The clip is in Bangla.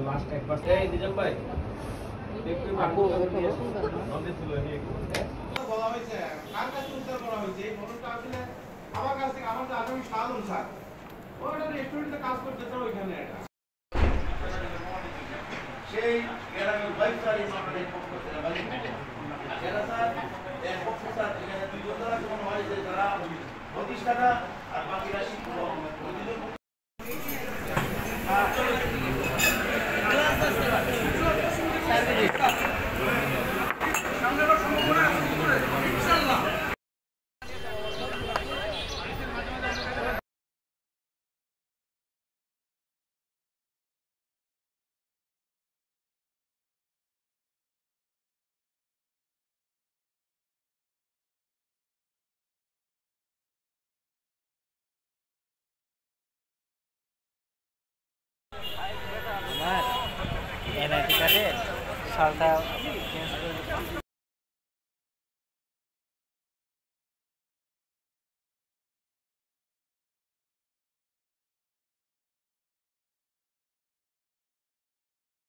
লাস্ট একবার এই দিজম ভাই আপু বলা হয়েছে কার কাছে উদ্ধার করা হয়েছে এই ফটোটা আসলে আমার কাছ থেকে আমার আগামী সাধারণ স্যার ওটা রেস্টুরেন্টে কাজ করতেছে ওইখানে এটা সেই গ্রামের ভাই স্যার এই মামলাটা পক্ষ থেকে ভাই যারা স্যার এক পক্ষ স্যার এখানে দুইজন দ্বারা কেমন হয় যে যারা প্রতিষ্ঠাতা আর বাকিরা শিক্ষক এনআইটি কার্ডের সালটা চেঞ্জ করে